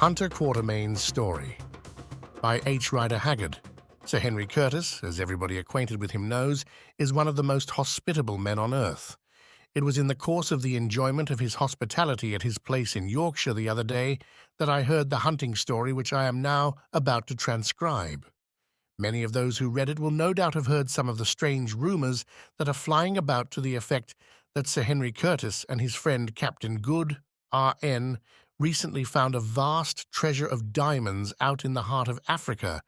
Hunter Quatermain's Story by H. Rider Haggard. Sir Henry Curtis, as everybody acquainted with him knows, is one of the most hospitable men on earth. It was in the course of the enjoyment of his hospitality at his place in Yorkshire the other day that I heard the hunting story which I am now about to transcribe. Many of those who read it will no doubt have heard some of the strange rumours that are flying about to the effect that Sir Henry Curtis and his friend Captain Good, R.N., recently found a vast treasure of diamonds out in the heart of Africa,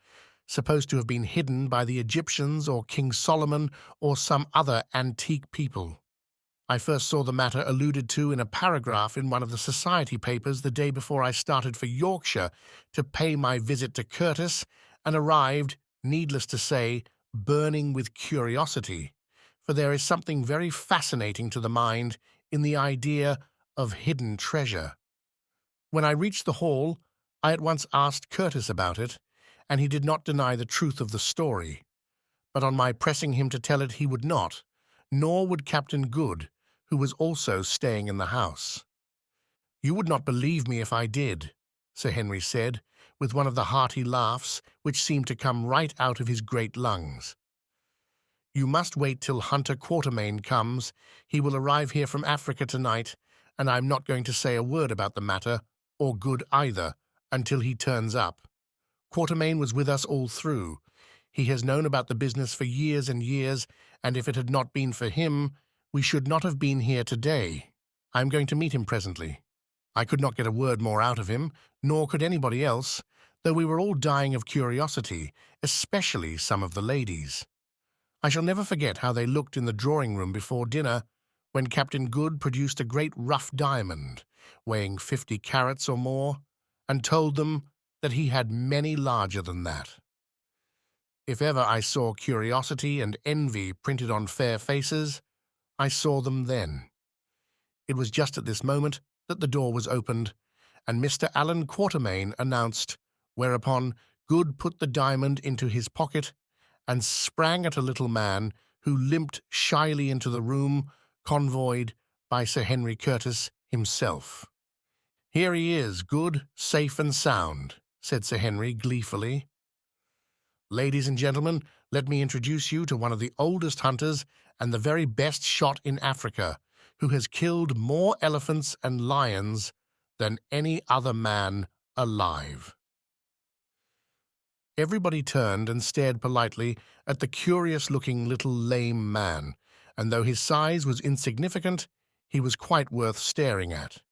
supposed to have been hidden by the Egyptians or King Solomon or some other antique people. I first saw the matter alluded to in a paragraph in one of the society papers the day before I started for Yorkshire to pay my visit to Curtis, and arrived, needless to say, burning with curiosity, for there is something very fascinating to the mind in the idea of hidden treasure. When I reached the hall, I at once asked Curtis about it, and he did not deny the truth of the story. But on my pressing him to tell it, he would not, nor would Captain Good, who was also staying in the house. "You would not believe me if I did," Sir Henry said, with one of the hearty laughs which seemed to come right out of his great lungs. "You must wait till Hunter Quatermain comes. He will arrive here from Africa tonight, and I am not going to say a word about the matter, or Good either, until he turns up. Quatermain was with us all through. He has known about the business for years and years, and if it had not been for him, we should not have been here today. I am going to meet him presently." I could not get a word more out of him, nor could anybody else, though we were all dying of curiosity, especially some of the ladies. I shall never forget how they looked in the drawing-room before dinner, when Captain Good produced a great rough diamond, weighing 50 carats or more, and told them that he had many larger than that. If ever I saw curiosity and envy printed on fair faces, I saw them then. It was just at this moment that the door was opened, and Mr. Alan Quatermain announced, whereupon Good put the diamond into his pocket and sprang at a little man who limped shyly into the room, convoyed by Sir Henry Curtis himself. "Here he is, Good, safe and sound," said Sir Henry gleefully. "Ladies and gentlemen, let me introduce you to one of the oldest hunters and the very best shot in Africa, who has killed more elephants and lions than any other man alive." Everybody turned and stared politely at the curious-looking little lame man, and though his size was insignificant, he was quite worth staring at.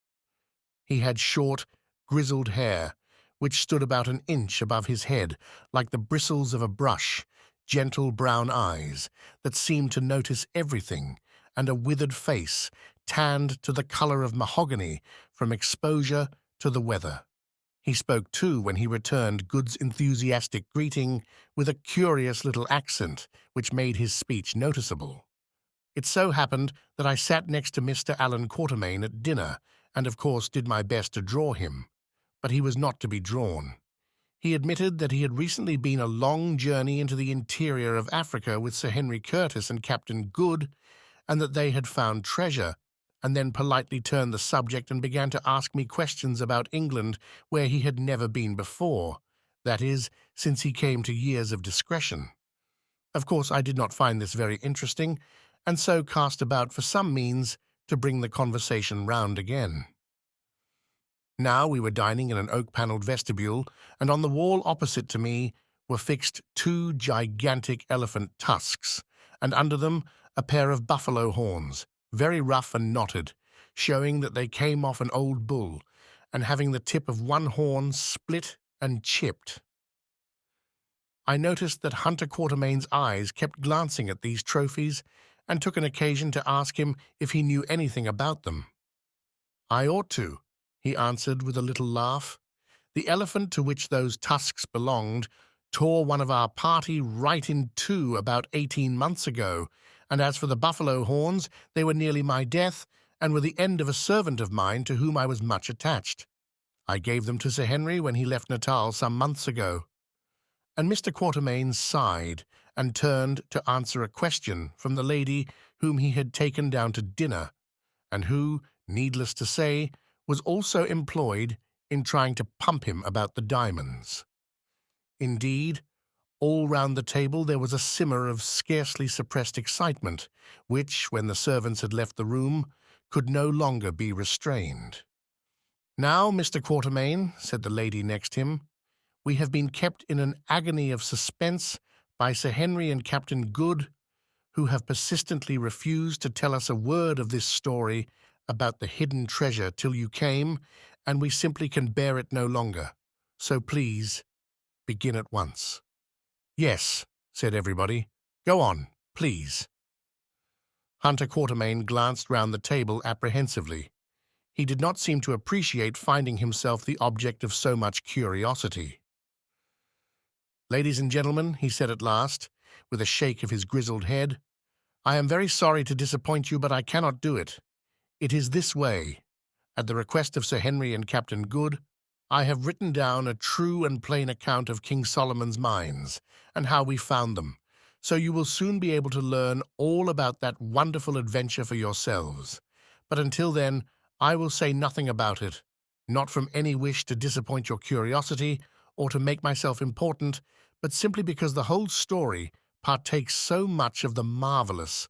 He had short, grizzled hair, which stood about an inch above his head, like the bristles of a brush, gentle brown eyes that seemed to notice everything, and a withered face, tanned to the color of mahogany from exposure to the weather. He spoke, too, when he returned Good's enthusiastic greeting, with a curious little accent which made his speech noticeable. It so happened that I sat next to Mr. Alan Quatermain at dinner, and of course did my best to draw him, but he was not to be drawn. He admitted that he had recently been a long journey into the interior of Africa with Sir Henry Curtis and Captain Good, and that they had found treasure, and then politely turned the subject and began to ask me questions about England, where he had never been before, that is, since he came to years of discretion. Of course, I did not find this very interesting, and so cast about for some means to bring the conversation round again. Now we were dining in an oak-panelled vestibule, and on the wall opposite to me were fixed 2 gigantic elephant tusks, and under them a pair of buffalo horns, very rough and knotted, showing that they came off an old bull, and having the tip of one horn split and chipped. I noticed that Hunter Quatermain's eyes kept glancing at these trophies, and took an occasion to ask him if he knew anything about them. "I ought to," he answered with a little laugh. "The elephant to which those tusks belonged tore one of our party right in two about 18 months ago, and as for the buffalo horns, they were nearly my death, and were the end of a servant of mine to whom I was much attached. I gave them to Sir Henry when he left Natal some months ago." And Mr. Quatermain sighed, and turned to answer a question from the lady whom he had taken down to dinner, and who, needless to say, was also employed in trying to pump him about the diamonds. Indeed, all round the table there was a simmer of scarcely suppressed excitement, which, when the servants had left the room, could no longer be restrained. "Now, Mr. Quatermain," said the lady next him, "we have been kept in an agony of suspense by Sir Henry and Captain Good, who have persistently refused to tell us a word of this story about the hidden treasure till you came, and we simply can bear it no longer. So please, begin at once." "Yes," said everybody. "Go on, please." Hunter Quatermain glanced round the table apprehensively. He did not seem to appreciate finding himself the object of so much curiosity. "Ladies and gentlemen," he said at last, with a shake of his grizzled head, "I am very sorry to disappoint you, but I cannot do it. It is this way. At the request of Sir Henry and Captain Good, I have written down a true and plain account of King Solomon's mines, and how we found them, so you will soon be able to learn all about that wonderful adventure for yourselves. But until then, I will say nothing about it, not from any wish to disappoint your curiosity or to make myself important, but simply because the whole story partakes so much of the marvelous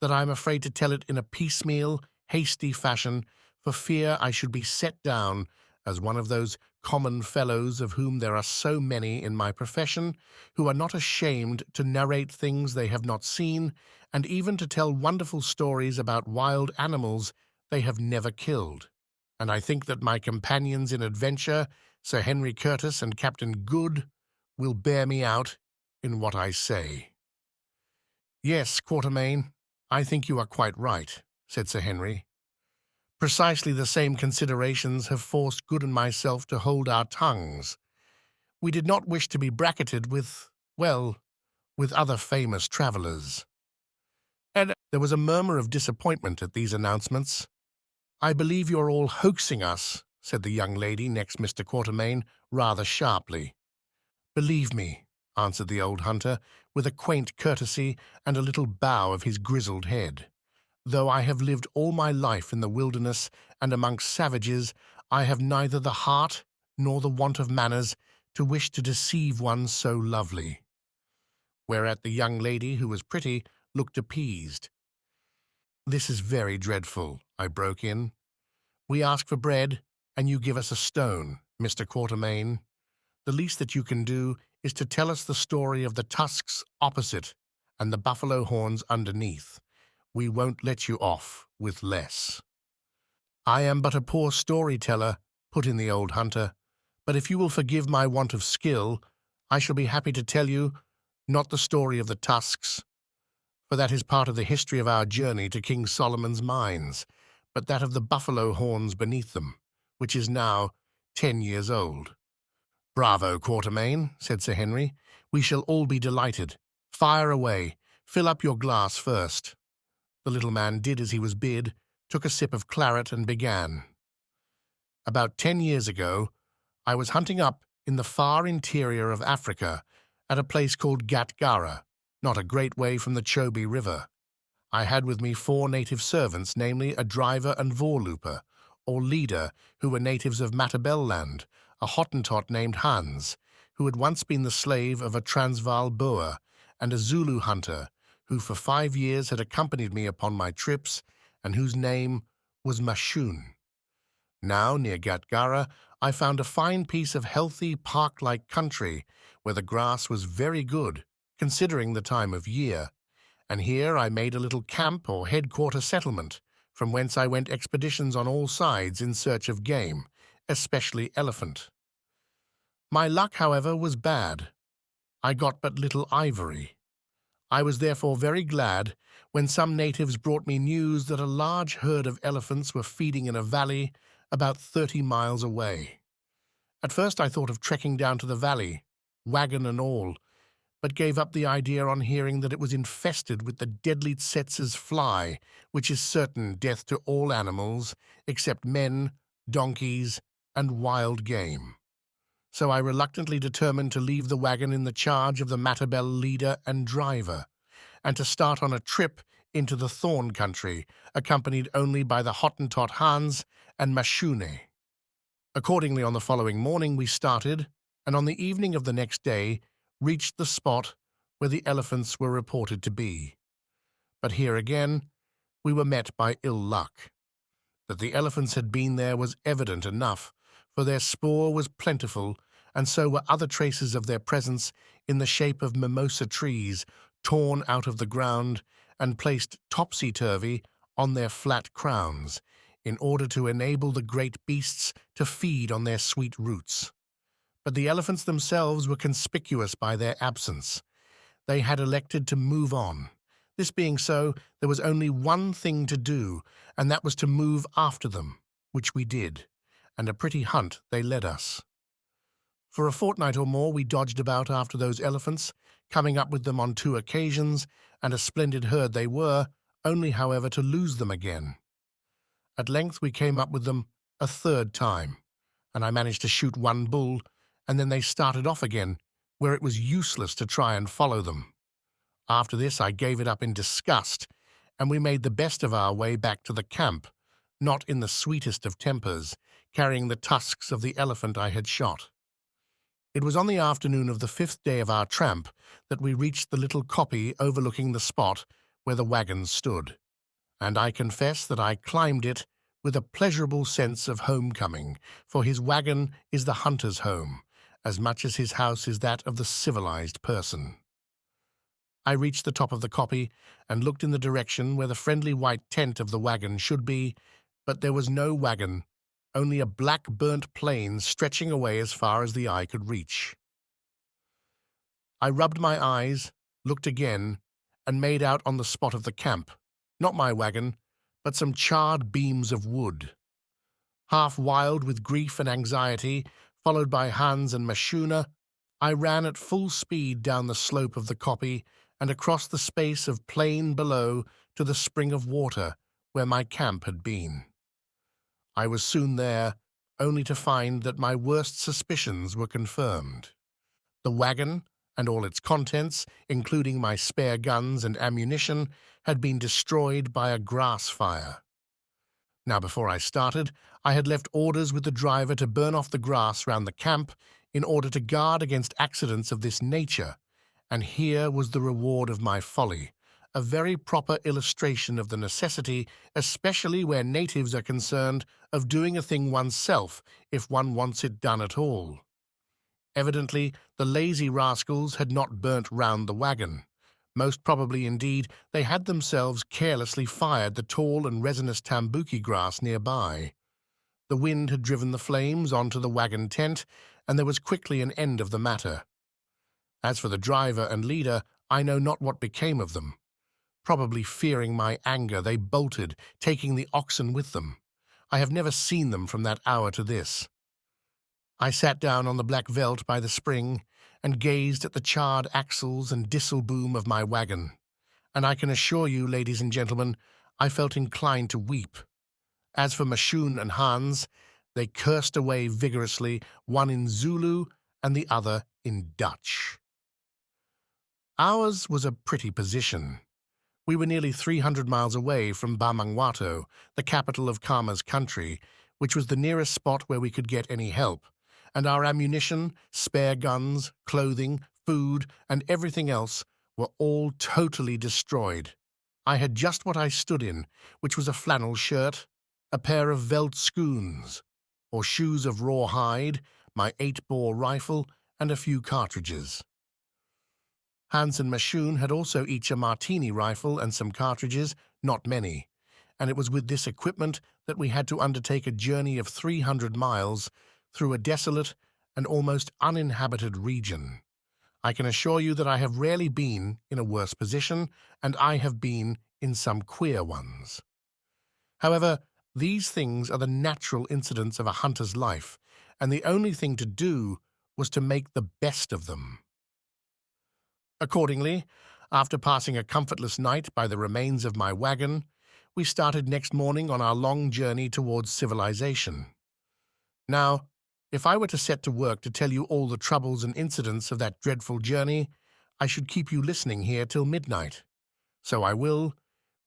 that I am afraid to tell it in a piecemeal, hasty fashion, for fear I should be set down as one of those common fellows of whom there are so many in my profession, who are not ashamed to narrate things they have not seen, and even to tell wonderful stories about wild animals they have never killed. And I think that my companions in adventure, Sir Henry Curtis and Captain Good, will bear me out in what I say." "Yes, Quatermain, I think you are quite right," said Sir Henry. "Precisely the same considerations have forced Good and myself to hold our tongues. We did not wish to be bracketed with, well, with other famous travellers." And there was a murmur of disappointment at these announcements. "I believe you are all hoaxing us," said the young lady next Mr. Quatermain, rather sharply. "Believe me," answered the old hunter, with a quaint courtesy and a little bow of his grizzled head, "though I have lived all my life in the wilderness and amongst savages, I have neither the heart nor the want of manners to wish to deceive one so lovely." Whereat the young lady, who was pretty, looked appeased. "This is very dreadful," I broke in. "We ask for bread, and you give us a stone, Mr. Quatermain. The least that you can do is to tell us the story of the tusks opposite and the buffalo horns underneath. We won't let you off with less." "I am but a poor storyteller," put in the old hunter, "but if you will forgive my want of skill, I shall be happy to tell you, not the story of the tusks, for that is part of the history of our journey to King Solomon's mines, but that of the buffalo horns beneath them, which is now 10 years old." "Bravo, Quatermain," said Sir Henry. "We shall all be delighted. Fire away. Fill up your glass first." The little man did as he was bid, took a sip of claret, and began. "About 10 years ago, I was hunting up in the far interior of Africa at a place called Gatgara, not a great way from the Chobe River. I had with me 4 native servants, namely a driver and voorlooper, or leader, who were natives of Matabeleland, a Hottentot named Hans, who had once been the slave of a Transvaal Boer, and a Zulu hunter, who for 5 years had accompanied me upon my trips, and whose name was Mashun. Now, near Gatgara, I found a fine piece of healthy, park-like country, where the grass was very good, considering the time of year, and here I made a little camp or headquarter settlement, from whence I went expeditions on all sides in search of game, especially elephant. My luck, however, was bad. I got but little ivory. I was therefore very glad when some natives brought me news that a large herd of elephants were feeding in a valley about 30 miles away. At first I thought of trekking down to the valley, wagon and all, but gave up the idea on hearing that it was infested with the deadly tsetse's fly, which is certain death to all animals except men, donkeys, and wild game. So I reluctantly determined to leave the wagon in the charge of the Matabele leader and driver, and to start on a trip into the thorn country, accompanied only by the Hottentot Hans and Mashune. Accordingly, on the following morning we started, and on the evening of the next day reached the spot where the elephants were reported to be. But here again we were met by ill luck. That the elephants had been there was evident enough, for their spoor was plentiful, and so were other traces of their presence in the shape of mimosa trees torn out of the ground and placed topsy-turvy on their flat crowns, in order to enable the great beasts to feed on their sweet roots. But the elephants themselves were conspicuous by their absence. They had elected to move on. This being so, there was only one thing to do, and that was to move after them, which we did, and a pretty hunt they led us. For a fortnight or more we dodged about after those elephants, coming up with them on 2 occasions, and a splendid herd they were, only, however, to lose them again. At length we came up with them a 3rd time, and I managed to shoot 1 bull, and then they started off again, where it was useless to try and follow them. After this I gave it up in disgust, and we made the best of our way back to the camp, not in the sweetest of tempers, carrying the tusks of the elephant I had shot. It was on the afternoon of the 5th day of our tramp that we reached the little koppie overlooking the spot where the wagons stood, and I confess that I climbed it with a pleasurable sense of homecoming, for his wagon is the hunter's home, as much as his house is that of the civilized person. I reached the top of the koppie and looked in the direction where the friendly white tent of the wagon should be, but there was no wagon, only a black burnt plain stretching away as far as the eye could reach. I rubbed my eyes, looked again, and made out on the spot of the camp, not my wagon, but some charred beams of wood. Half wild with grief and anxiety, followed by Hans and Mashuna, I ran at full speed down the slope of the koppie and across the space of plain below to the spring of water where my camp had been. I was soon there, only to find that my worst suspicions were confirmed. The wagon and all its contents, including my spare guns and ammunition, had been destroyed by a grass fire. Now, before I started, I had left orders with the driver to burn off the grass round the camp in order to guard against accidents of this nature, and here was the reward of my folly, a very proper illustration of the necessity, especially where natives are concerned, of doing a thing oneself if one wants it done at all. Evidently, the lazy rascals had not burnt round the wagon. Most probably, indeed, they had themselves carelessly fired the tall and resinous tambuki grass nearby. The wind had driven the flames onto the wagon tent, and there was quickly an end of the matter. As for the driver and leader, I know not what became of them. Probably fearing my anger, they bolted, taking the oxen with them. I have never seen them from that hour to this. I sat down on the black veldt by the spring and gazed at the charred axles and disselboom of my wagon, and I can assure you, ladies and gentlemen, I felt inclined to weep. As for Mashun and Hans, they cursed away vigorously, one in Zulu and the other in Dutch. Ours was a pretty position. We were nearly 300 miles away from Bamangwato, the capital of Khama's country, which was the nearest spot where we could get any help, and our ammunition, spare guns, clothing, food, and everything else were all totally destroyed. I had just what I stood in, which was a flannel shirt, a pair of veldt schoons, or shoes of raw hide, my 8-bore rifle, and a few cartridges. Hans and Mashun had also each a martini rifle and some cartridges, not many, and it was with this equipment that we had to undertake a journey of 300 miles through a desolate and almost uninhabited region. I can assure you that I have rarely been in a worse position, and I have been in some queer ones. However, these things are the natural incidents of a hunter's life, and the only thing to do was to make the best of them. Accordingly, after passing a comfortless night by the remains of my wagon, we started next morning on our long journey towards civilization. Now, if I were to set to work to tell you all the troubles and incidents of that dreadful journey, I should keep you listening here till midnight. So I will,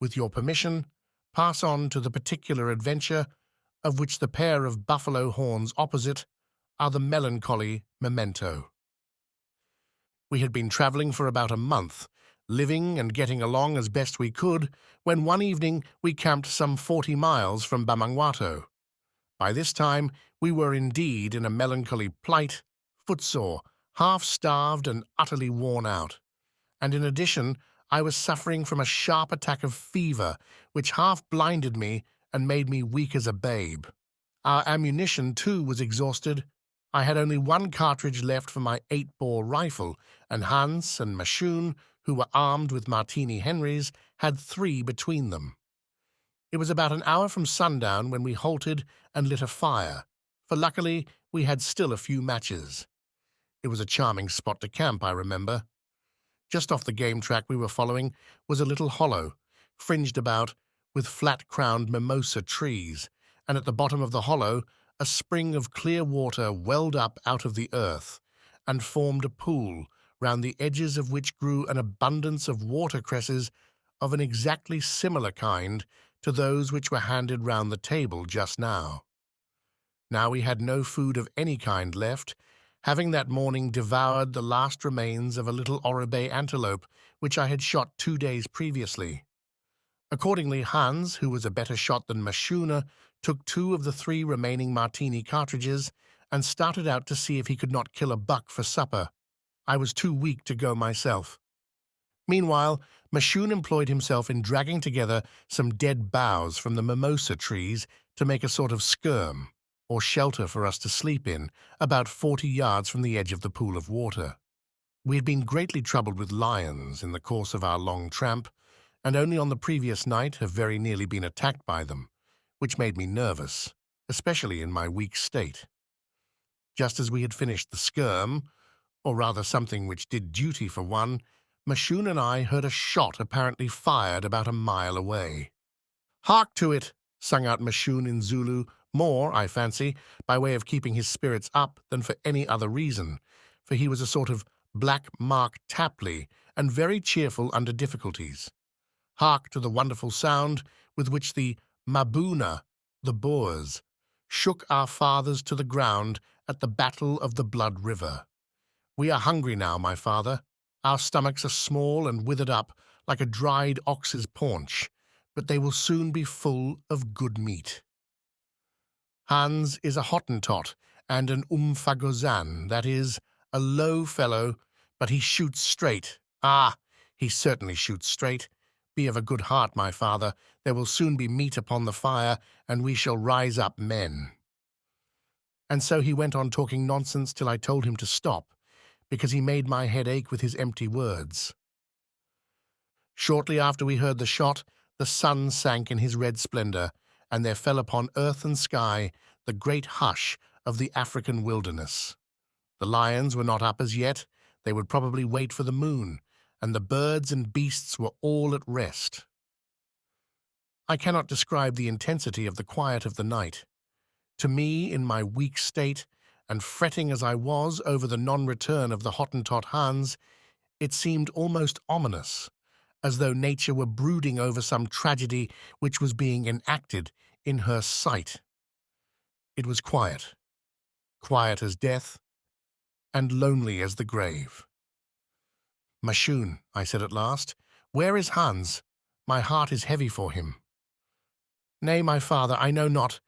with your permission, pass on to the particular adventure of which the pair of buffalo horns opposite are the melancholy memento. We had been travelling for about a month, living and getting along as best we could, when one evening we camped some 40 miles from Bamangwato. By this time we were indeed in a melancholy plight, footsore, half-starved and utterly worn out. And in addition, I was suffering from a sharp attack of fever, which half blinded me and made me weak as a babe. Our ammunition, too, was exhausted. I had only one cartridge left for my 8-bore rifle, and Hans and Mashun, who were armed with Martini Henrys, had 3 between them. It was about an hour from sundown when we halted and lit a fire, for luckily we had still a few matches. It was a charming spot to camp, I remember. Just off the game track we were following was a little hollow, fringed about with flat-crowned mimosa trees, and at the bottom of the hollow a spring of clear water welled up out of the earth and formed a pool, round the edges of which grew an abundance of watercresses of an exactly similar kind to those which were handed round the table just now. Now we had no food of any kind left, having that morning devoured the last remains of a little oribe antelope which I had shot 2 days previously. Accordingly, Hans, who was a better shot than Mashuna, took 2 of the 3 remaining Martini cartridges and started out to see if he could not kill a buck for supper. I was too weak to go myself. Meanwhile, Mashun employed himself in dragging together some dead boughs from the mimosa trees to make a sort of skirm, or shelter for us to sleep in, about 40 yards from the edge of the pool of water. We had been greatly troubled with lions in the course of our long tramp, and only on the previous night have very nearly been attacked by them, which made me nervous, especially in my weak state. Just as we had finished the skirm, or rather something which did duty for one, Mashun and I heard a shot apparently fired about a mile away. "Hark to it!" sung out Mashun in Zulu, more, I fancy, by way of keeping his spirits up than for any other reason, for he was a sort of black Mark Tapley and very cheerful under difficulties. Hark to the wonderful sound with which the Mabuna, the Boers, shook our fathers to the ground at the Battle of the Blood River. We are hungry now, my father. Our stomachs are small and withered up like a dried ox's paunch, but they will soon be full of good meat. Hans is a Hottentot and an Umfagozan, that is, a low fellow, but he shoots straight. Ah, he certainly shoots straight. Be of a good heart, my father. There will soon be meat upon the fire, and we shall rise up men. And so he went on talking nonsense till I told him to stop, because he made my head ache with his empty words. Shortly after we heard the shot, the sun sank in his red splendor, and there fell upon earth and sky the great hush of the African wilderness. The lions were not up as yet. They would probably wait for the moon, and the birds and beasts were all at rest. I cannot describe the intensity of the quiet of the night. To me, in my weak state, and fretting as I was over the non-return of the Hottentot Hans, it seemed almost ominous, as though nature were brooding over some tragedy which was being enacted in her sight. It was quiet, quiet as death, and lonely as the grave. "Mashun," I said at last, "where is Hans? My heart is heavy for him." "Nay, my father, I know not.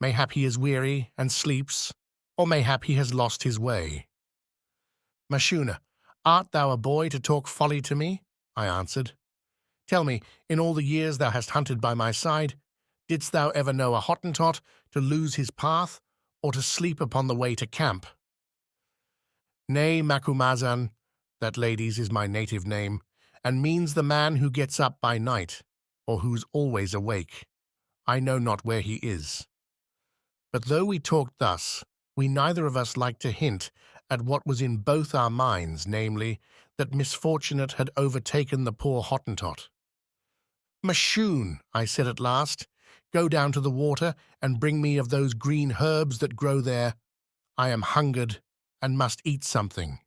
Mayhap he is weary and sleeps, or mayhap he has lost his way." "Mashuna, art thou a boy to talk folly to me?" I answered. "Tell me, in all the years thou hast hunted by my side, didst thou ever know a Hottentot to lose his path, or to sleep upon the way to camp?" "Nay, Macumazahn, that, ladies, is my native name, and means the man who gets up by night, or who's always awake. I know not where he is." But though we talked thus, we neither of us liked to hint at what was in both our minds, namely, that misfortunate had overtaken the poor Hottentot. "Mashun," I said at last, "go down to the water and bring me of those green herbs that grow there. I am hungered and must eat something."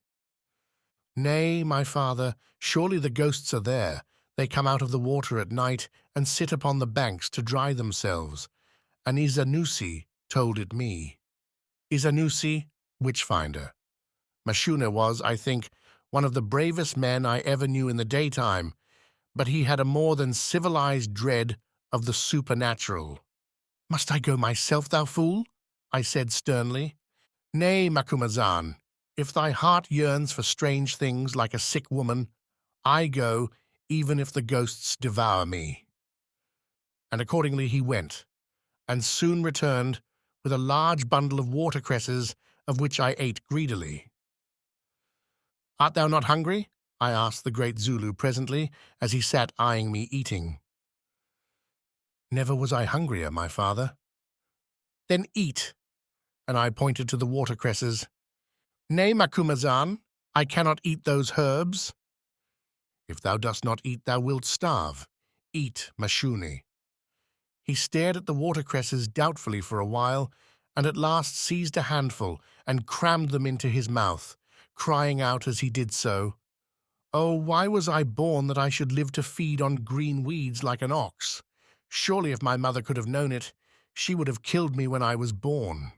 "Nay, my father, surely the ghosts are there. They come out of the water at night and sit upon the banks to dry themselves, An Isanusi told it me. Isanusi, witchfinder. Mashuna was, I think, one of the bravest men I ever knew in the daytime, but he had a more than civilized dread of the supernatural. "Must I go myself, thou fool?" I said sternly. "Nay, Macumazahn, if thy heart yearns for strange things like a sick woman, I go, even if the ghosts devour me." And accordingly he went, and soon returned with a large bundle of watercresses, of which I ate greedily. "Art thou not hungry?" I asked the great Zulu presently, as he sat eyeing me eating. "Never was I hungrier, my father." "Then eat," and I pointed to the watercresses. "Nay, Macumazahn, I cannot eat those herbs." "If thou dost not eat, thou wilt starve. Eat, Mashuni." He stared at the watercresses doubtfully for a while, and at last seized a handful and crammed them into his mouth, crying out as he did so, "Oh, why was I born that I should live to feed on green weeds like an ox? Surely if my mother could have known it, she would have killed me when I was born."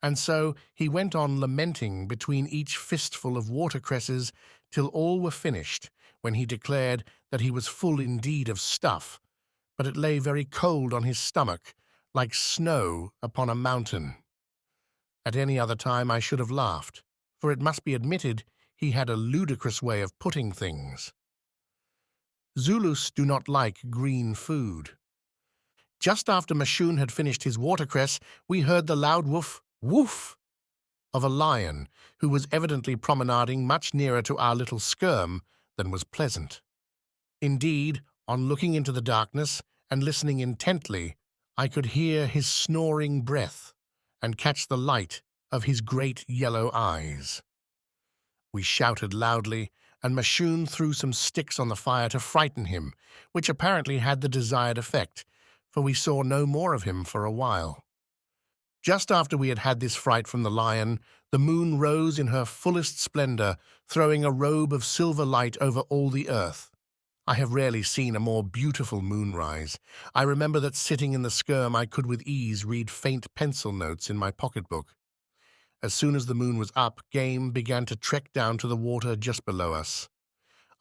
And so he went on lamenting between each fistful of watercresses till all were finished, when he declared that he was full indeed of stuff, but it lay very cold on his stomach, like snow upon a mountain. At any other time I should have laughed, for it must be admitted he had a ludicrous way of putting things. Zulus do not like green food. Just after Mashun had finished his watercress, we heard the loud woof, woof, of a lion, who was evidently promenading much nearer to our little skirm than was pleasant. Indeed, on looking into the darkness and listening intently, I could hear his snoring breath and catch the light of his great yellow eyes. We shouted loudly, and Mashun threw some sticks on the fire to frighten him, which apparently had the desired effect, for we saw no more of him for a while. Just after we had had this fright from the lion, the moon rose in her fullest splendor, throwing a robe of silver light over all the earth. I have rarely seen a more beautiful moonrise. I remember that sitting in the skirm I could with ease read faint pencil notes in my pocketbook. As soon as the moon was up, game began to trek down to the water just below us.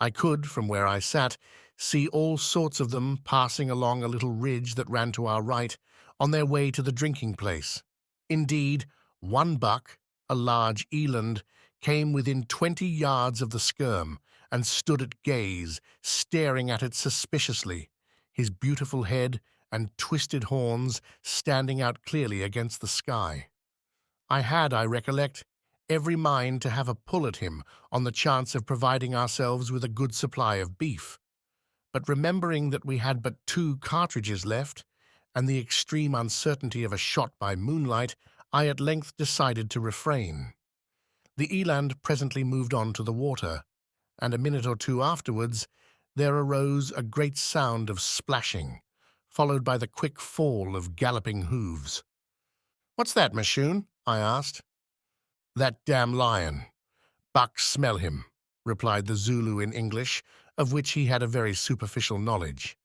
I could, from where I sat, see all sorts of them passing along a little ridge that ran to our right, on their way to the drinking place. Indeed, one buck, a large eland, came within 20 yards of the skirm and stood at gaze, staring at it suspiciously, his beautiful head and twisted horns standing out clearly against the sky. I had, I recollect, every mind to have a pull at him on the chance of providing ourselves with a good supply of beef, but remembering that we had but 2 cartridges left, and the extreme uncertainty of a shot by moonlight, I at length decided to refrain. The eland presently moved on to the water, and a minute or two afterwards there arose a great sound of splashing, followed by the quick fall of galloping hooves. "What's that, Mashun?" I asked. "That damn lion. Buck smell him," replied the Zulu in English, of which he had a very superficial knowledge.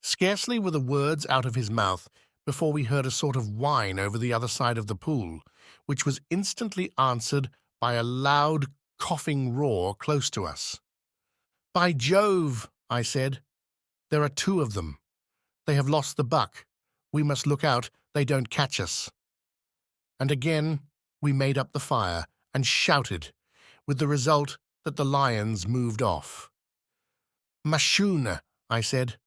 Scarcely were the words out of his mouth before we heard a sort of whine over the other side of the pool, which was instantly answered by a loud coughing roar close to us. "By Jove," I said, "there are 2 of them. They have lost the buck. We must look out they don't catch us." And again we made up the fire and shouted, with the result that the lions moved off. "Mashuna," I said,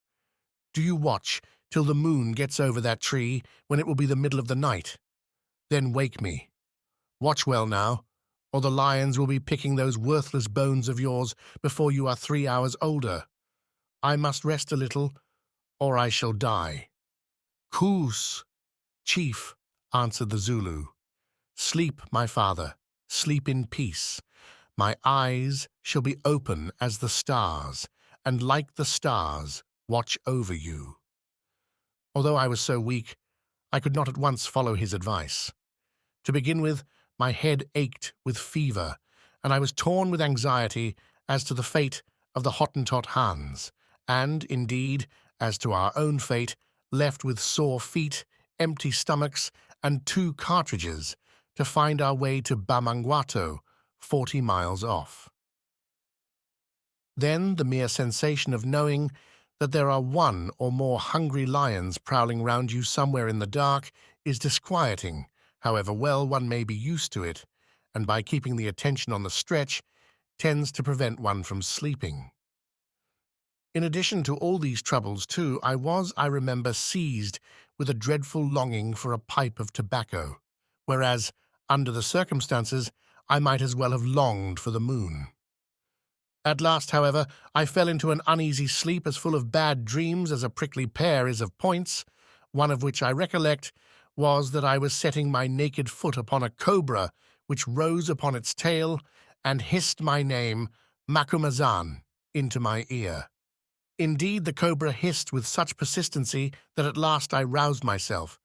"do you watch till the moon gets over that tree, when it will be the middle of the night. Then wake me. Watch well now, or the lions will be picking those worthless bones of yours before you are 3 hours older. I must rest a little, or I shall die." "Koos, chief," answered the Zulu. "Sleep, my father, sleep in peace. My eyes shall be open as the stars, and like the stars watch over you." Although I was so weak, I could not at once follow his advice. To begin with, my head ached with fever, and I was torn with anxiety as to the fate of the Hottentot Hans, and, indeed, as to our own fate left with sore feet, empty stomachs, and 2 cartridges to find our way to Bamangwato, 40 miles off. Then the mere sensation of knowing that there are 1 or more hungry lions prowling round you somewhere in the dark is disquieting, however well one may be used to it, and by keeping the attention on the stretch, tends to prevent one from sleeping. In addition to all these troubles, too, I remember, seized with a dreadful longing for a pipe of tobacco, whereas, under the circumstances, I might as well have longed for the moon. At last, however, I fell into an uneasy sleep as full of bad dreams as a prickly pear is of points, one of which I recollect was that I was setting my naked foot upon a cobra which rose upon its tail and hissed my name, Macumazahn, into my ear. Indeed, the cobra hissed with such persistency that at last I roused myself.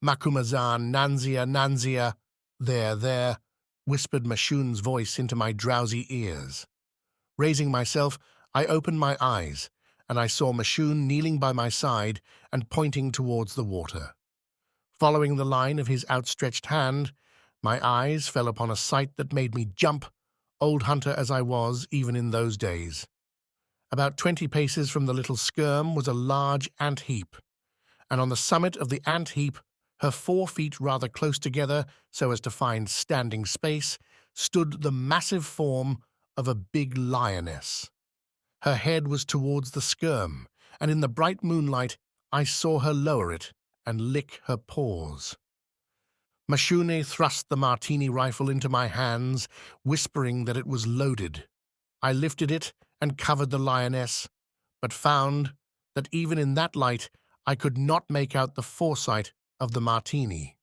Macumazahn, Nanzia, Nanzia, there, whispered Mashun's voice into my drowsy ears. Raising myself, I opened my eyes, and I saw Mashun kneeling by my side and pointing towards the water. Following the line of his outstretched hand, my eyes fell upon a sight that made me jump, old hunter as I was even in those days. About 20 paces from the little skerm was a large ant heap, and on the summit of the ant heap, her 4 feet rather close together so as to find standing space, stood the massive form of a big lioness. Her head was towards the skerm, and in the bright moonlight I saw her lower it and lick her paws. Mashune thrust the martini rifle into my hands, whispering that it was loaded. I lifted it and covered the lioness, but found that even in that light I could not make out the foresight of the martini,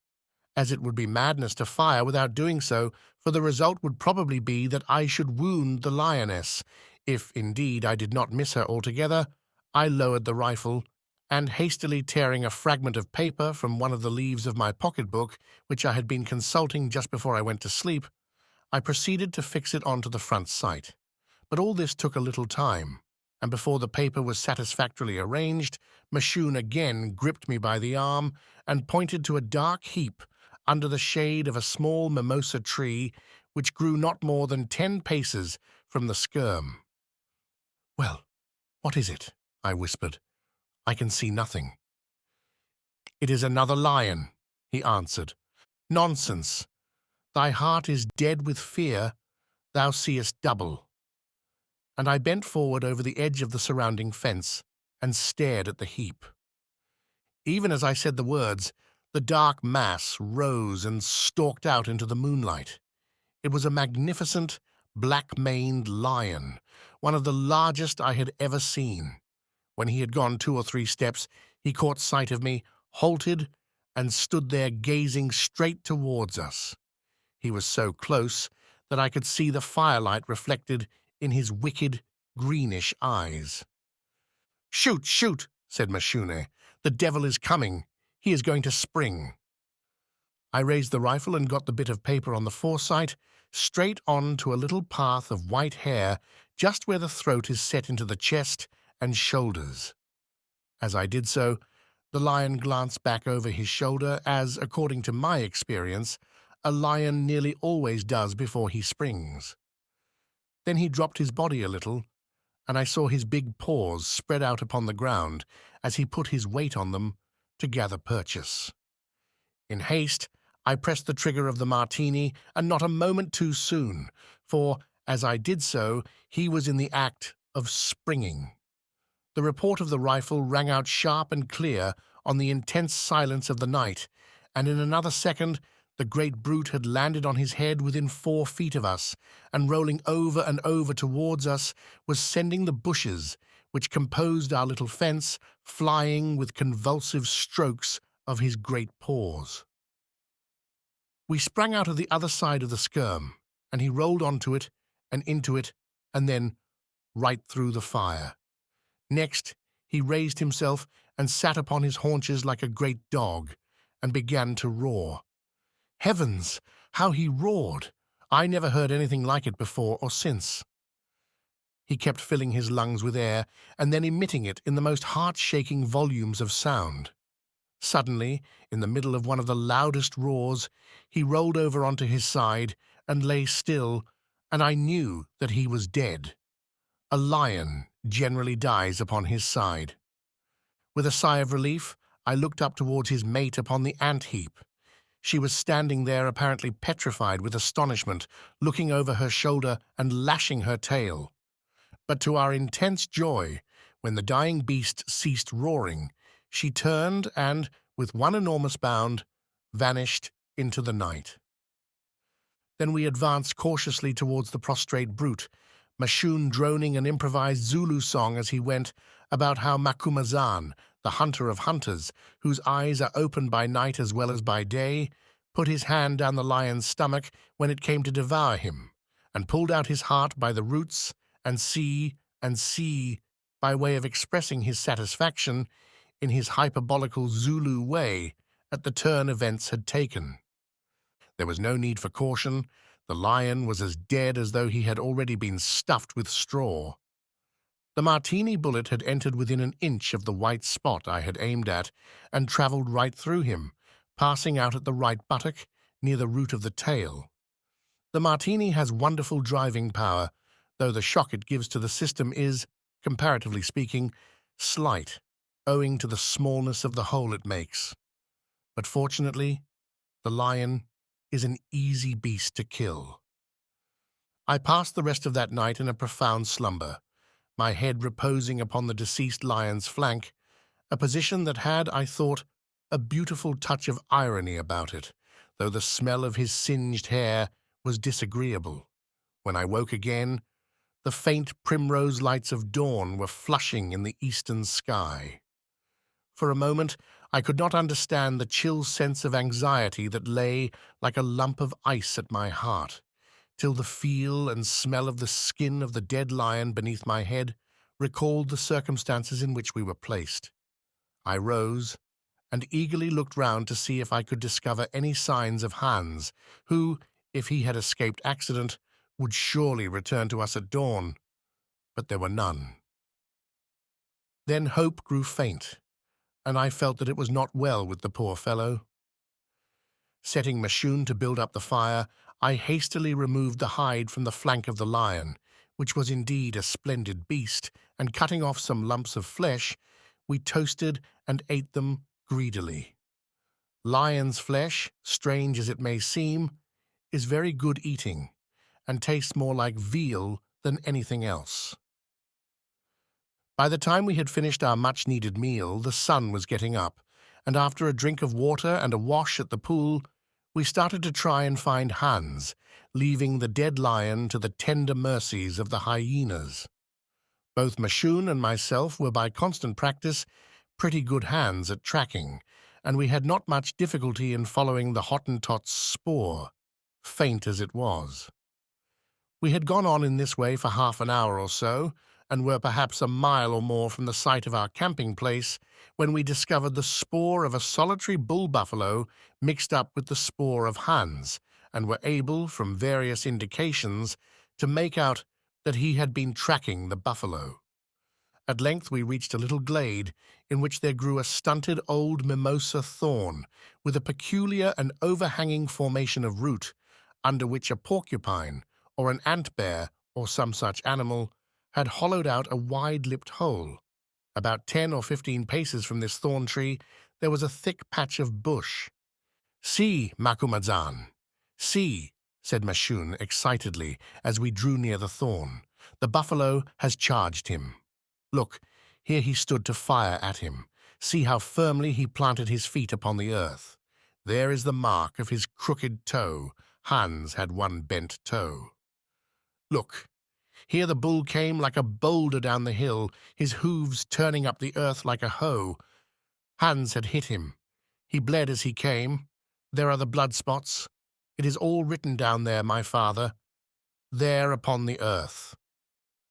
as it would be madness to fire without doing so, for the result would probably be that I should wound the lioness. If, indeed, I did not miss her altogether, I lowered the rifle, and hastily tearing a fragment of paper from one of the leaves of my pocketbook, which I had been consulting just before I went to sleep, I proceeded to fix it onto the front sight. But all this took a little time, and before the paper was satisfactorily arranged, Mashun again gripped me by the arm and pointed to a dark heap under the shade of a small mimosa tree which grew not more than 10 paces from the skerm. "Well, what is it?" I whispered. "I can see nothing." "It is another lion," he answered. "Nonsense. Thy heart is dead with fear. Thou seest double." And I bent forward over the edge of the surrounding fence and stared at the heap. Even as I said the words, the dark mass rose and stalked out into the moonlight. It was a magnificent, black-maned lion, one of the largest I had ever seen. When he had gone 2 or 3 steps, he caught sight of me, halted, and stood there gazing straight towards us. He was so close that I could see the firelight reflected in his wicked, greenish eyes. "Shoot, shoot," said Mashune. "The devil is coming. He is going to spring." I raised the rifle and got the bit of paper on the foresight straight on to a little path of white hair just where the throat is set into the chest and shoulders. As I did so, the lion glanced back over his shoulder as, according to my experience, a lion nearly always does before he springs. Then he dropped his body a little, and I saw his big paws spread out upon the ground as he put his weight on them to gather purchase. In haste, I pressed the trigger of the martini, and not a moment too soon, for, as I did so, he was in the act of springing. The report of the rifle rang out sharp and clear on the intense silence of the night, and in another second the great brute had landed on his head within 4 feet of us, and rolling over and over towards us, was sending the bushes, which composed our little fence, flying with convulsive strokes of his great paws. We sprang out of the other side of the skerm, and he rolled onto it, and into it, and then right through the fire. Next, he raised himself and sat upon his haunches like a great dog, and began to roar. Heavens, how he roared! I never heard anything like it before or since. He kept filling his lungs with air, and then emitting it in the most heart-shaking volumes of sound. Suddenly, in the middle of one of the loudest roars, he rolled over onto his side and lay still, and I knew that he was dead. A lion generally dies upon his side. With a sigh of relief, I looked up towards his mate upon the ant-heap. She was standing there apparently petrified with astonishment, looking over her shoulder and lashing her tail. But to our intense joy, when the dying beast ceased roaring, she turned and, with one enormous bound, vanished into the night. Then we advanced cautiously towards the prostrate brute, Mashun droning an improvised Zulu song as he went, about how Macumazahn, the hunter of hunters, whose eyes are open by night as well as by day, put his hand down the lion's stomach when it came to devour him, and pulled out his heart by the roots, and see, by way of expressing his satisfaction, in his hyperbolical Zulu way, at the turn events had taken. There was no need for caution. The lion was as dead as though he had already been stuffed with straw. The martini bullet had entered within an inch of the white spot I had aimed at and travelled right through him, passing out at the right buttock, near the root of the tail. The martini has wonderful driving power, though the shock it gives to the system is, comparatively speaking, slight, owing to the smallness of the hole it makes. But fortunately, the lion is an easy beast to kill. I passed the rest of that night in a profound slumber, my head reposing upon the deceased lion's flank, a position that had, I thought, a beautiful touch of irony about it, though the smell of his singed hair was disagreeable. When I woke again, the faint primrose lights of dawn were flushing in the eastern sky. For a moment, I could not understand the chill sense of anxiety that lay like a lump of ice at my heart, till the feel and smell of the skin of the dead lion beneath my head recalled the circumstances in which we were placed. I rose and eagerly looked round to see if I could discover any signs of Hans, who, if he had escaped accident, would surely return to us at dawn, but there were none. Then hope grew faint, and I felt that it was not well with the poor fellow. Setting Mashun to build up the fire, I hastily removed the hide from the flank of the lion, which was indeed a splendid beast, and cutting off some lumps of flesh, we toasted and ate them greedily. Lion's flesh, strange as it may seem, is very good eating, and tastes more like veal than anything else. By the time we had finished our much-needed meal, the sun was getting up, and after a drink of water and a wash at the pool, we started to try and find Hans, leaving the dead lion to the tender mercies of the hyenas. Both Mashun and myself were by constant practice pretty good hands at tracking, and we had not much difficulty in following the Hottentot's spoor, faint as it was. We had gone on in this way for half an hour or so, and were perhaps a mile or more from the site of our camping place, when we discovered the spoor of a solitary bull-buffalo mixed up with the spoor of Hans, and were able, from various indications, to make out that he had been tracking the buffalo. At length we reached a little glade in which there grew a stunted old mimosa thorn, with a peculiar and overhanging formation of root, under which a porcupine, or an ant-bear, or some such animal, had hollowed out a wide-lipped hole. About 10 or 15 paces from this thorn tree there was a thick patch of bush. "See, Macumazahn, see," said Mashun excitedly as we drew near the thorn. "The buffalo has charged him. Look, here he stood to fire at him. See how firmly he planted his feet upon the earth. There is the mark of his crooked toe. Hans had one bent toe. Look, here the bull came like a boulder down the hill, his hooves turning up the earth like a hoe. Hans had hit him. He bled as he came. There are the blood spots. It is all written down there, my father, there upon the earth."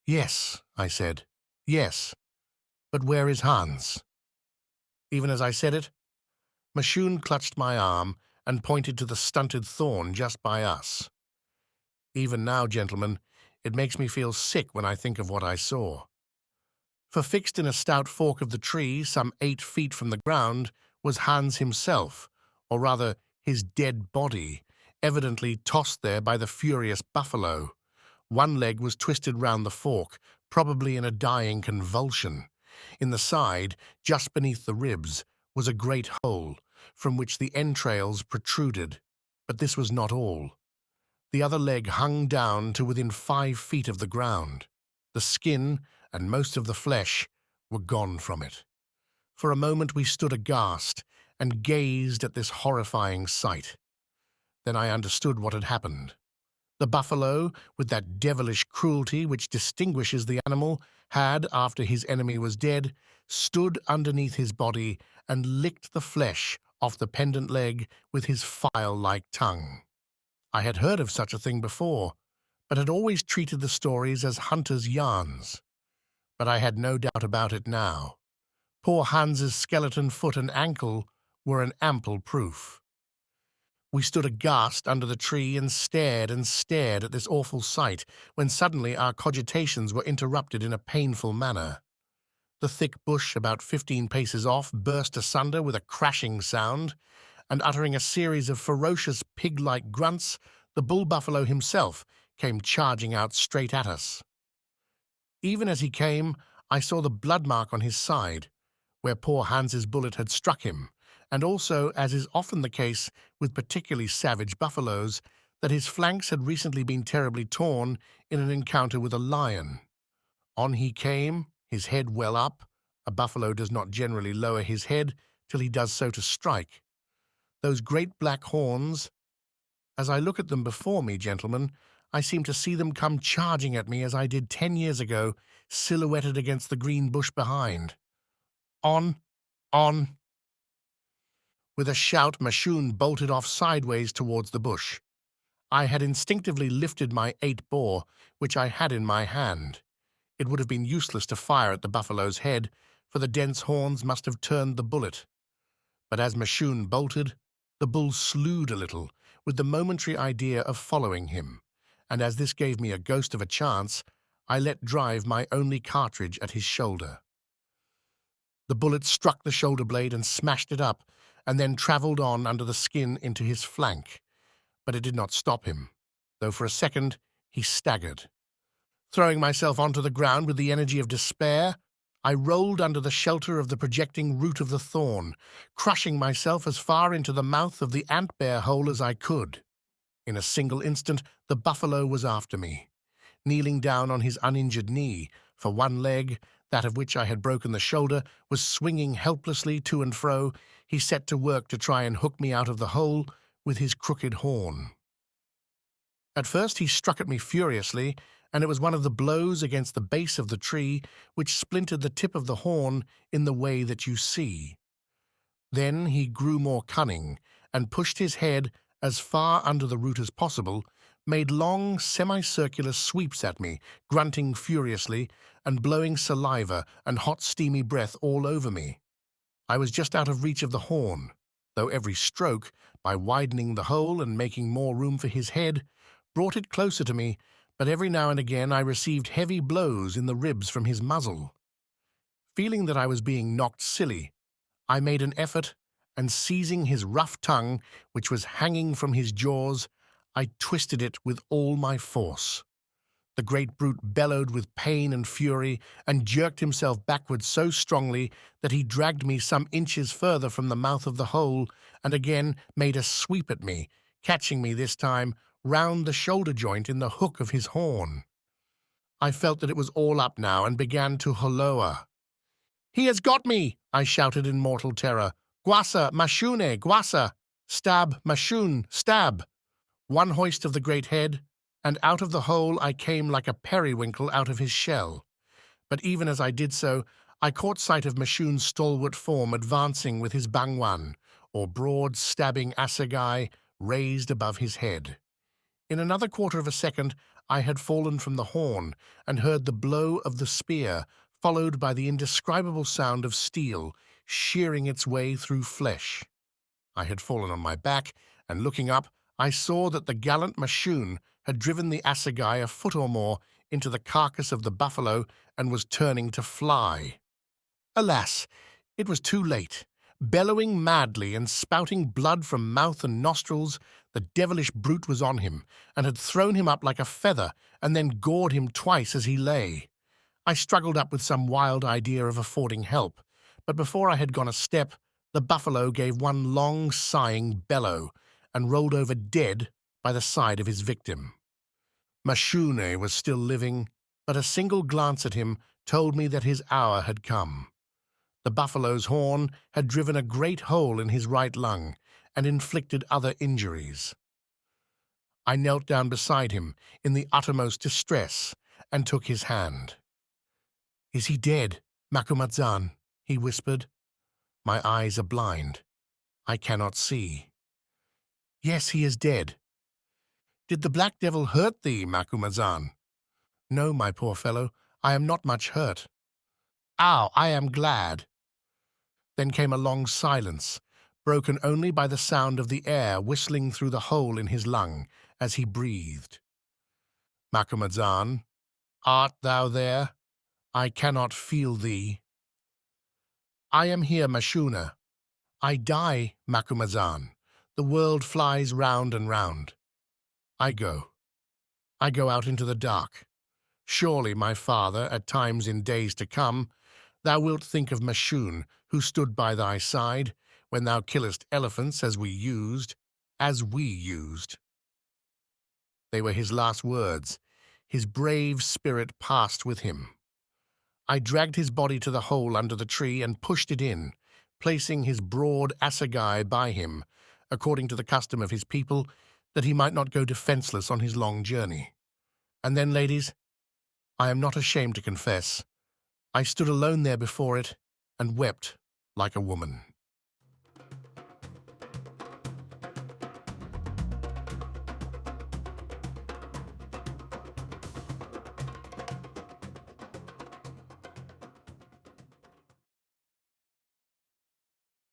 "Yes," I said, "yes. But where is Hans?" Even as I said it, Mashun clutched my arm and pointed to the stunted thorn just by us. Even now, gentlemen, it makes me feel sick when I think of what I saw. For fixed in a stout fork of the tree, some 8 feet from the ground, was Hans himself, or rather his dead body, evidently tossed there by the furious buffalo. One leg was twisted round the fork, probably in a dying convulsion. In the side, just beneath the ribs, was a great hole, from which the entrails protruded. But this was not all. The other leg hung down to within 5 feet of the ground. The skin and most of the flesh were gone from it. For a moment we stood aghast and gazed at this horrifying sight. Then I understood what had happened. The buffalo, with that devilish cruelty which distinguishes the animal, had, after his enemy was dead, stood underneath his body and licked the flesh off the pendant leg with his file-like tongue. I had heard of such a thing before, but had always treated the stories as hunters' yarns. But I had no doubt about it now. Poor Hans's skeleton foot and ankle were an ample proof. We stood aghast under the tree and stared at this awful sight, when suddenly our cogitations were interrupted in a painful manner. The thick bush about 15 paces off burst asunder with a crashing sound, and uttering a series of ferocious pig-like grunts, the bull-buffalo himself came charging out straight at us. Even as he came, I saw the blood mark on his side, where poor Hans's bullet had struck him, and also, as is often the case with particularly savage buffaloes, that his flanks had recently been terribly torn in an encounter with a lion. On he came, his head well up. A buffalo does not generally lower his head till he does so to strike. Those great black horns, as I look at them before me, gentlemen, I seem to see them come charging at me as I did 10 years ago, silhouetted against the green bush behind. On, on. With a shout, Mashun bolted off sideways towards the bush. I had instinctively lifted my 8-bore, which I had in my hand. It would have been useless to fire at the buffalo's head, for the dense horns must have turned the bullet. But as Mashun bolted, the bull slewed a little, with the momentary idea of following him, and as this gave me a ghost of a chance, I let drive my only cartridge at his shoulder. The bullet struck the shoulder blade and smashed it up, and then travelled on under the skin into his flank. But it did not stop him, though for a second he staggered. Throwing myself onto the ground with the energy of despair, I rolled under the shelter of the projecting root of the thorn, crushing myself as far into the mouth of the ant-bear hole as I could. In a single instant, the buffalo was after me. Kneeling down on his uninjured knee, for one leg, that of which I had broken the shoulder, was swinging helplessly to and fro, he set to work to try and hook me out of the hole with his crooked horn. At first he struck at me furiously, and it was one of the blows against the base of the tree which splintered the tip of the horn in the way that you see. Then he grew more cunning, and pushed his head as far under the root as possible, made long semicircular sweeps at me, grunting furiously, and blowing saliva and hot steamy breath all over me. I was just out of reach of the horn, though every stroke, by widening the hole and making more room for his head, brought it closer to me, but every now and again I received heavy blows in the ribs from his muzzle. Feeling that I was being knocked silly, I made an effort, and seizing his rough tongue, which was hanging from his jaws, I twisted it with all my force. The great brute bellowed with pain and fury, and jerked himself backward so strongly that he dragged me some inches further from the mouth of the hole, and again made a sweep at me, catching me this time round the shoulder joint in the hook of his horn. I felt that it was all up now, and began to holloa. "He has got me!" I shouted in mortal terror. "Gwasa, Mashune, Gwasa! Stab, Mashun, stab!" One hoist of the great head, and out of the hole I came like a periwinkle out of his shell. But even as I did so, I caught sight of Mashun's stalwart form advancing with his bangwan, or broad stabbing assegai, raised above his head. In another quarter of a second I had fallen from the horn, and heard the blow of the spear, followed by the indescribable sound of steel shearing its way through flesh. I had fallen on my back, and looking up, I saw that the gallant Mashun had driven the assegai a foot or more into the carcass of the buffalo and was turning to fly. Alas, it was too late. Bellowing madly and spouting blood from mouth and nostrils, the devilish brute was on him, and had thrown him up like a feather, and then gored him twice as he lay. I struggled up with some wild idea of affording help, but before I had gone a step, the buffalo gave one long, sighing bellow, and rolled over dead by the side of his victim. Mashune was still living, but a single glance at him told me that his hour had come. The buffalo's horn had driven a great hole in his right lung and inflicted other injuries. I knelt down beside him in the uttermost distress and took his hand. "Is he dead, Macumazahn?" he whispered. "My eyes are blind. I cannot see." "Yes, he is dead." "Did the black devil hurt thee, Macumazahn?" "No, my poor fellow, I am not much hurt." "Ow, I am glad." Then came a long silence, broken only by the sound of the air whistling through the hole in his lung as he breathed. "Macumazahn, art thou there? I cannot feel thee." "I am here, Mashuna. I die, Macumazahn. The world flies round and round. I go. I go out into the dark. Surely, my father, at times in days to come, thou wilt think of Mashun, who stood by thy side, when thou killest elephants as we used. They were his last words. His brave spirit passed with him. I dragged his body to the hole under the tree and pushed it in, placing his broad assegai by him, according to the custom of his people, that he might not go defenseless on his long journey. And then, ladies, I am not ashamed to confess, I stood alone there before it and wept like a woman.